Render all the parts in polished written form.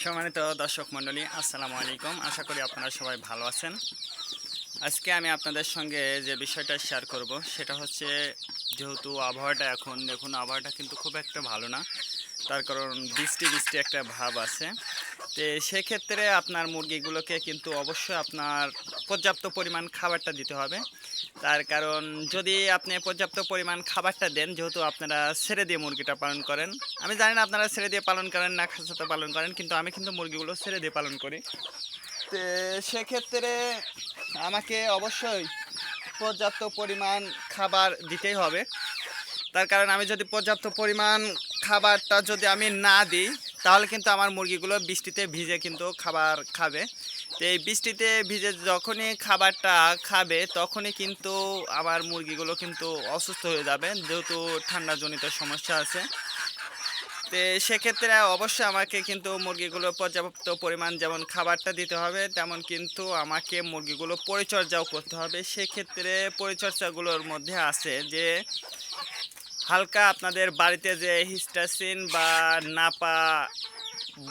সম্মানিত দর্শক মণ্ডলী, আসসালামু আলাইকুম। আশা করি আপনারা সবাই ভালো আছেন। আজকে আমি আপনাদের সঙ্গে যে বিষয়টা শেয়ার করব সেটা হচ্ছে, যেহেতু আবহাওয়াটা এখন দেখুন, আবহাওয়াটা কিন্তু খুব একটা ভালো না। তার কারণ বৃষ্টি বৃষ্টি একটা ভাব আছে। তো সেক্ষেত্রে আপনার মুরগিগুলোকে কিন্তু অবশ্যই আপনার পর্যাপ্ত পরিমাণ খাবারটা দিতে হবে। তার কারণ যদি আপনি পর্যাপ্ত পরিমাণ খাবারটা দেন, যেহেতু আপনারা ছেড়ে দিয়ে মুরগিটা পালন করেন, আমি জানি না আপনারা ছেড়ে দিয়ে পালন করেন না খাঁচাতে পালন করেন, কিন্তু আমি কিন্তু মুরগিগুলো ছেড়ে দিয়ে পালন করি। তো সেক্ষেত্রে আমাকে অবশ্যই পর্যাপ্ত পরিমাণ খাবার দিতেই হবে। তার কারণ আমি যদি পর্যাপ্ত পরিমাণ খাবারটা যদি আমি না দিই, তাহলে কিন্তু আমার মুরগিগুলো বৃষ্টিতে ভিজে কিন্তু খাবার খাবে। তো এই বৃষ্টিতে ভিজে যখনই খাবারটা খাবে, তখনই কিন্তু আমার মুরগিগুলো কিন্তু অসুস্থ হয়ে যাবে, যেহেতু ঠান্ডাজনিত সমস্যা আছে। তো সেক্ষেত্রে অবশ্যই আমাকে কিন্তু মুরগিগুলো পর্যাপ্ত পরিমাণ যেমন খাবারটা দিতে হবে, তেমন কিন্তু আমাকে মুরগিগুলো পরিচর্যাও করতে হবে। সেক্ষেত্রে পরিচর্যাগুলোর মধ্যে আছে যে, হালকা আপনাদের বাড়িতে যে হিস্টাসিন বা নাপা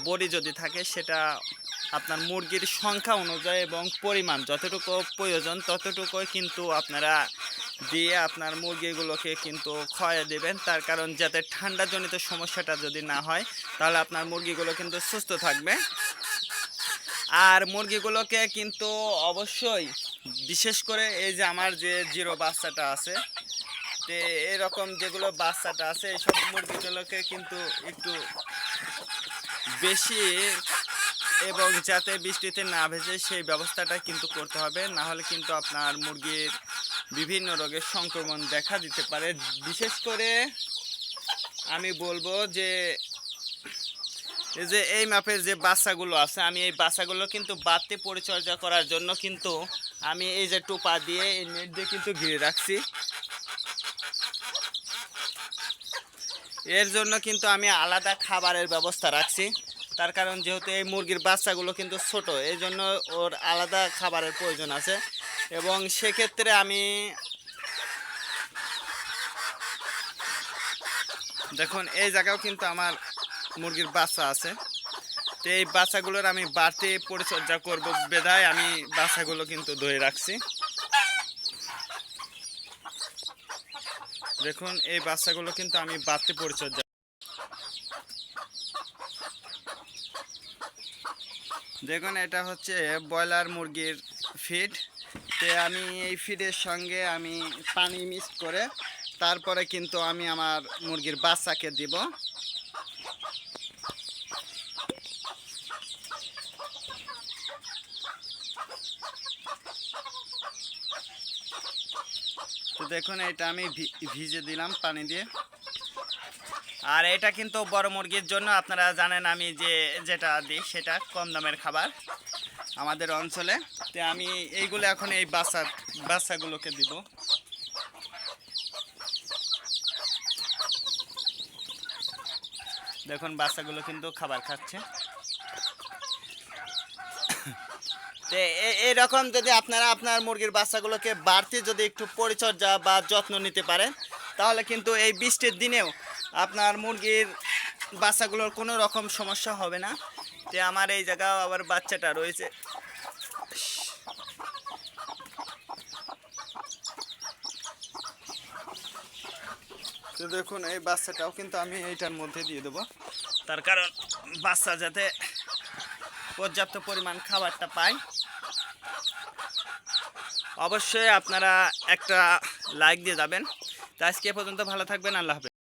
বড়ি যদি থাকে, সেটা আপনার মুরগির সংখ্যা অনুযায়ী এবং পরিমাণ যতটুকু প্রয়োজন ততটুকুই কিন্তু আপনারা দিয়ে আপনার মুরগিগুলোকে কিন্তু খাওয়াই দেবেন। তার কারণ যাতে ঠান্ডাজনিত সমস্যাটা যদি না হয়, তাহলে আপনার মুরগিগুলো কিন্তু সুস্থ থাকবে। আর মুরগিগুলোকে কিন্তু অবশ্যই, বিশেষ করে এই যে আমার যে জিরো বাচ্চাটা আছে, তো এরকম যেগুলো বাচ্চাটা আছে, এইসব মুরগিগুলোকে কিন্তু একটু বেশি এবং যাতে বৃষ্টিতে না ভেজে সেই ব্যবস্থাটা কিন্তু করতে হবে। না হলে কিন্তু আপনার মুরগির বিভিন্ন রোগের সংক্রমণ দেখা দিতে পারে। বিশেষ করে আমি বলবো যে, এই যে এই মাপের যে বাচ্চাগুলো আছে, আমি এই বাচ্চাগুলো কিন্তু বাড়তি পরিচর্যা করার জন্য কিন্তু আমি এই যে টোপা দিয়ে, এই নেট দিয়ে কিন্তু ঘিরে রাখছি। এর জন্য কিন্তু আমি আলাদা খাবারের ব্যবস্থা রাখছি। তার কারণ যেহেতু এই মুরগির বাচ্চাগুলো কিন্তু ছোট, এই জন্য ওর আলাদা খাবারের প্রয়োজন আছে। এবং সেক্ষেত্রে আমি দেখুন, এই জায়গাও কিন্তু আমার মুরগির বাচ্চা আছে। তো এই বাচ্চাগুলোর আমি বাড়তি পরিচর্যা করব বেধায় আমি বাচ্চাগুলো কিন্তু ধরে রাখছি। দেখুন, এই বাচ্চাগুলো কিন্তু আমি বাড়তি পরিচর্যা। দেখুন, এটা হচ্ছে ব্রয়লার মুরগির ফিড। তো আমি এই ফিডের সঙ্গে আমি পানি মিক্স করে তারপরে কিন্তু আমি আমার মুরগির বাচ্চাকে দিব। তো দেখুন, এটা আমি ভিজে দিলাম পানি দিয়ে। আর এটা কিন্তু বড় মুরগির জন্য আপনারা জানেন আমি যেটা দিই সেটা কম দামের খাবার আমাদের অঞ্চলে। তো আমি এইগুলো এখন এই বাচ্চাগুলোকে দিব। দেখুন, বাচ্চাগুলো কিন্তু খাবার খাচ্ছে। তো এইরকম যদি আপনারা আপনার মুরগির বাচ্চাগুলোকে বাড়তি যদি একটু পরিচর্যা বা যত্ন নিতে পারেন, তাহলে কিন্তু এই বৃষ্টির দিনেও আপনার মুরগির বাচ্চাগুলোর কোনো রকম সমস্যা হবে না। তো আমার এই জায়গাও আবার বাচ্চাটা রয়েছে। তো দেখুন, এই বাচ্চাটাও কিন্তু আমি এইটার মধ্যে দিয়ে দেবো। তার কারণ বাচ্চা যাতে পর্যাপ্ত পরিমাণ খাবারটা পায়। অবশ্যই আপনারা একটা লাইক দিয়ে যাবেন। তো আজকে পর্যন্ত ভালো থাকবেন। আল্লাহ হাফেজ।